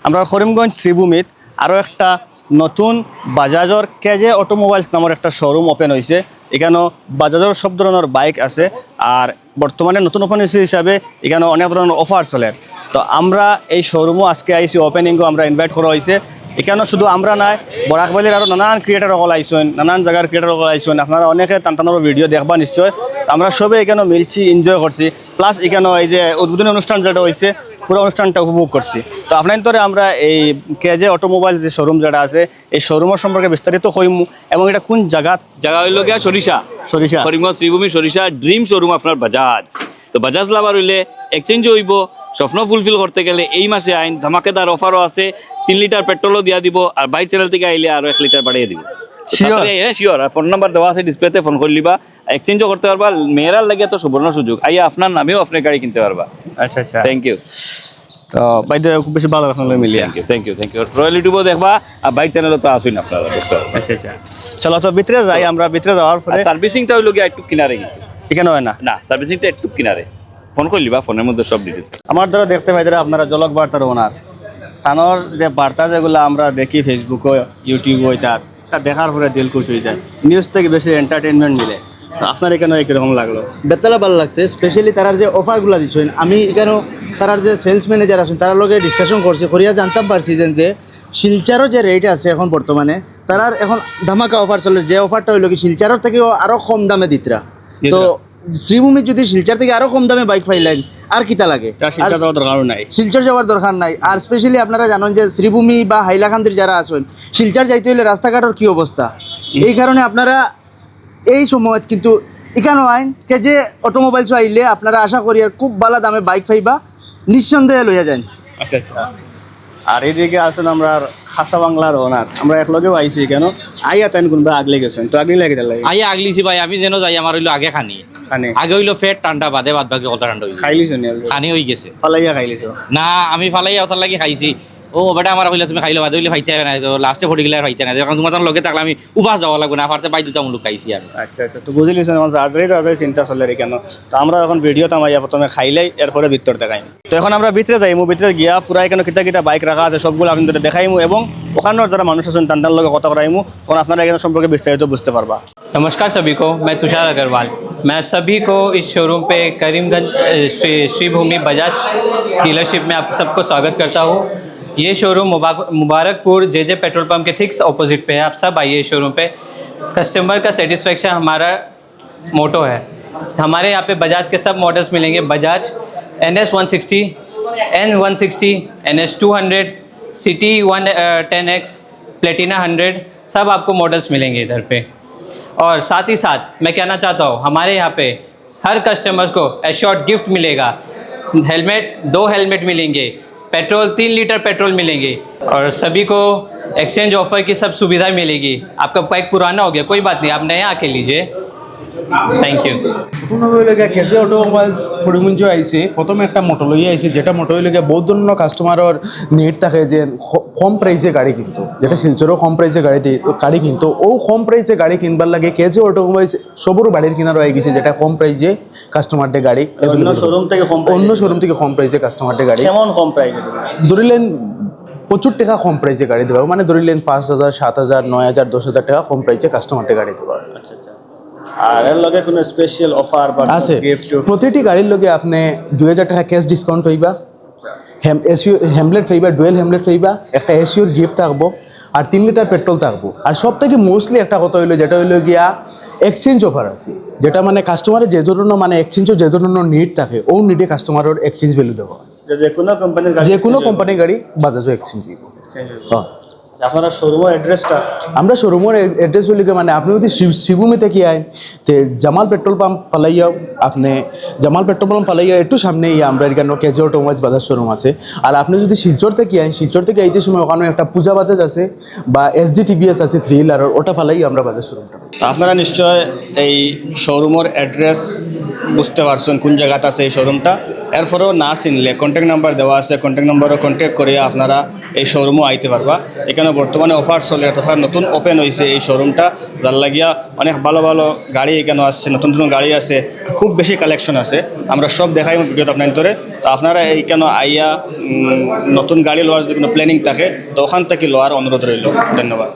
আমরা করিমগঞ্জ শ্রীভূমিত আরও একটা নতুন বাজাজর কেজে অটোমোবাইলস নামের একটা শোরুম ওপেন হয়েছে। এখানেও বাজাজর সব ধরনের বাইক আছে, আর বর্তমানে নতুন ওপেন হয়েছে হিসাবে এখানে অনেক ধরনের অফার চলে। তো আমরা এই শোরুমও আজকে আইসি, ওপেনিংও আমরা ইনভাইট করা হয়েছে। এখানেও শুধু আমরা নাই, বরাকবালির আরও নানান ক্রিয়েটার সকল আইসেন, নানান জায়গার ক্রিয়েটার সকল আইসেন। আপনারা অনেকে টানটানোর ভিডিও দেখবা নিশ্চয়। আমরা সবে এখানে মিলছি, এনজয় করছি, প্লাস এখানে এই যে উদ্বোধনী অনুষ্ঠান যেটা হয়েছে পুরো অনুষ্ঠানটা উপভোগ করছি। তো আপনার ধরে আমরা এই কেজে অটোমোবাইল যে শোরুম যেটা আছে এই শোরুমের সম্পর্কে বিস্তারিত কইমু, এবং এটা কোন জায়গা হইল গিয়া সরিষা সরিষা করিমগঞ্জ শ্রীভূমি সরিষা ড্রিম শোরুম আপনার বাজাজ। তো বাজাজ লাভার হইলে এক্সচেঞ্জ হইব, স্বপ্ন ফুলফিল করতে গেলে এই মাসে আইন ধামাকেদার অফারও আছে। 3 লিটার পেট্রোলও দিয়া দিব, আর বাইক চ্যানেল থেকে আইলে আরো 1 লিটার বাড়িয়ে দিব। শিওর, ফোন নাম্বার দেওয়া আছে ডিসপ্লেতে, ফোন করলিবা, এক্সচেঞ্জও করতে পারবা। মেয়েরার লাগে তো সুবর্ণ সুযোগ, আইয়া আপনার নামেও আপনি গাড়ি কিনতে পারবা। আচ্ছা আচ্ছা, থ্যাংক ইউ। তো বাইরে খুব বেশি ভালো আপনার মিলিয়ে। Thank you. রয়্যাল ইউটিউবও দেখবা, আর বাইক চ্যানেলও তো আসুন আপনারা দেখতে পারবেন। আচ্ছা আচ্ছা, চলো তো ভিতরে যাই। আমরা ভিতরে যাওয়ার পরে সার্ভিসিংটা হইল গিয়া একটু কিনারে, কিন্তু এখানে হয় না, সার্ভিসিংটা একটু কিনারে। ফোন করলিবা, ফোনের মধ্যে সব ডিটেলস। আমার দ্বারা দেখতে পাই আপনারা জলক বার্তার ওনার তানোর যে বার্তা যেগুলো আমরা দেখি ফেসবুকও ইউটিউবও, তা দেখার পরে দিল খুশ হয়ে যায়। নিউজ থেকে বেশি এন্টারটেনমেন্ট মিলে। তো আপনার এখানে কীরকম লাগলো? বেতালা ভালো লাগছে, স্পেশালি তারার যে অফারগুলো দিচ্ছেন। আমি এখানেও তারার যে সেলস ম্যানেজার আছেন তার লগে ডিসকাশন করছি, করিয়া জানতাম পারছি যে শিলচারও যে রেট আছে এখন বর্তমানে তারার এখন ধামাকা অফার চলে। যে অফারটা হইল কি শিলচারের থেকেও আরও কম দামে দিতরা। তো শ্রীভূমির যদি শিলচার থেকে আরও কম দামে বাইক পাইলেন আর কিতা লাগে, শিলচর যাওয়ার দরকার নাই, শিলচর যাওয়ার দরকার নাই। আর স্পেশালি আপনারা জানেন যে শ্রীভূমি বা হাইলাকান্দির যারা আছেন, শিলচর যাইতে হলে রাস্তাঘাটের কী অবস্থা। এই কারণে আপনারা এই সময়ত কিন্তু এখানেও আইন কে যে অটোমোবাইলস আইলে আপনারা আশা করি আর খুব ভালো দামে বাইক পাইবা, নিঃসন্দেহে লইয়া যান। আচ্ছা আচ্ছা। আর এইদিকে আছেন আমরা খাসা বাংলার ওনার, আমরা একলগেও আইছি কেন আইয়া তাই কোনবা আগলে গেছেন। তো আগলে লাগে লাগে আইয়া আগলিছি ভাই, আমি যেন যাই আমার হইলো আগে খানি আগে হইলো ফেট টান্ডা বাদে বাদ বাকি কত টান্ডা হইছে খাইলিছো নি? খানি হই গেছে, ফালাইয়া খাইলিছো না আমি ফালাইয়া ওটার লাগি খাইছি। ও বেটা আমার কইলা তুমি খাইলো বাদে হইলে ফাইতে না, তো লাস্টে ফটি গেলে ফাইতে না, কারণ তোমার লগে থাকলে আমি উপাস যাওয়া লাগবে না, পারতে বাই দুটামূলক খাইছি আর। আচ্ছা আচ্ছা, তো বুঝলিস আমার যাত্রাই যাওয়া চিন্তা চলে রে কেন। তো আমরা এখন ভিডিও তামাইয়া প্রথমে খাইলাই, এরপরে ভিতর দেখাইম। তো এখন আমরা ভিতরে যাইমু, ভিতরে গিয়া পুরা এখানে কিতা কিতা বাইক রাখা আছে সবগুলো আপনাদের দেখাইমু, এবং ওখানের যারা মানুষ আছেন তান্ডার লগে কথা করাইমু, তখন আপনারা এখানে সম্পর্কে বিস্তারিত বুঝতে পারবা। नमस्कार सभी को, मैं तुषार अग्रवाल। मैं सभी को इस शोरूम पे करीमगंज श्रीभूमि बजाज डीलरशिप में आप सबको स्वागत करता हूँ। ये शोरूम मुबारकपुर जे पेट्रोल पंप के ठीक ऑपोजिट पे है। आप सब आइए इस शोरूम पे। कस्टमर का सेटिस्फेक्शन हमारा मोटो है। हमारे यहाँ पे बजाज के सब मॉडल्स मिलेंगे। Bajaj NS 160, N160, NS 200, city 110X, Platina 100, सब आपको मॉडल्स मिलेंगे इधर पे। और साथ ही साथ मैं कहना चाहता हूँ, हमारे यहाँ पे हर कस्टमर को एश्योर्ड गिफ्ट मिलेगा। हेलमेट 2 हेलमेट मिलेंगे, पेट्रोल 3 लीटर पेट्रोल मिलेंगे, और सभी को एक्सचेंज ऑफर की सब सुविधा मिलेगी। आपका बाइक पुराना हो गया कोई बात नहीं, आप नया आके लीजिए। Thank you. প্রথমে হইল গিয়া কেজে অটোমোবাইলস করিমগঞ্জ আইসে, প্রথমে একটা মোটো লইয়া আইসে, যেটা মোটো হইল গিয়া বহুত ধরনের কাস্টমারের নিড থাকে যে কম প্রাইসে গাড়ি কিনতো, যেটা শিলচরও কম প্রাইসে গাড়ি কিনতো। ও কম প্রাইসে গাড়ি কিনবার লাগে কেজে অটোমোবাইলস সবর বাড়ির কিনার হয়ে গেছে, যেটা কম প্রাইসে কাস্টমারদের গাড়ি অন্য শোরুম থেকে কম প্রাইসে কাস্টমারদের গাড়ি কেমন কম প্রাইসে ধরিলেন প্রচুর টাকা কম প্রাইসে গাড়ি দেওয়া, মানে ধরিলেন 5,000, 7,000, 9,000, 10,000 টাকা কম প্রাইসে কাস্টমারদের গাড়ি দেওয়া। আচ্ছা আচ্ছা। আর এর লগে কোনো স্পেশাল অফার বা আছে, গিফট? প্রতিটি গাড়ির লগে আপনি 2,000 টাকা ক্যাশ ডিসকাউন্ট পাইবা, হেমলেট পাইবা, ডুয়েল হেমলেট পাইবা, একটা এসিওর গিফট থাকবো, আর 3 লিটার পেট্রোল থাকবো। আর সব থেকে মোস্টলি একটা কথা হইলো, যেটা হইলো গিয়া এক্সচেঞ্জ অফার আছে, যেটা মানে কাস্টমারের যে ধরনের মানে এক্সচেঞ্জের যে ধরনের নিড থাকে ও নিডে কাস্টমারের এক্সচেঞ্জ ভ্যালু দেওয়া। যে কোনো কোম্পানির গাড়ি বাজাজও এক্সচেঞ্জ দিব। হ্যাঁ, আপনারা শোরুমের অ্যাড্রেসটা? আমরা শোরুমের অ্যাড্রেস বলি মানে আপনি যদি শ্রীভূমি থেকে আইন তো জামাল পেট্রোল পাম্প পালাইয়াও, আপনি জামাল পেট্রোল পাম্প পালাইয়া একটু সামনে আমরা এখানে কেজে অটোমোবাইলস বাজার শোরুম আছে। আর আপনি যদি শিলচর থেকে আইন, শিলচর থেকে আইতে সময় ওখানে একটা পূজা বাজাজ আছে বা SD TVS আছে 3 হুইলার, ওটা ফালাই আমরা বাজার শোরুমটা। আপনারা নিশ্চয় এই শোরুমের অ্যাড্রেস বুঝতে পারছেন কোন জায়গাতে আছে এই শোরুমটা। এরপরেও না চিনলে কন্ট্যাক্ট নাম্বার দেওয়া আছে, কন্ট্যাক্ট নাম্বারও কন্ট্যাক্ট করিয়া আপনারা এই শোরুমও আইতে পারবা। এখানে বর্তমানে অফার চলে, তথা নতুন ওপেন হয়েছে এই শোরুমটা, যার লাগিয়া অনেক ভালো ভালো গাড়ি এখানে আসছে, নতুন নতুন গাড়ি আছে, খুব বেশি কালেকশন আছে। আমরা সব দেখাই ভিডিওতে আপনার ধরে। তো আপনারা এইখানে আইয়া নতুন গাড়ি লওয়ার যদি কোনো প্ল্যানিং থাকে তো ওখান থেকে লওয়ার অনুরোধ রইল। ধন্যবাদ।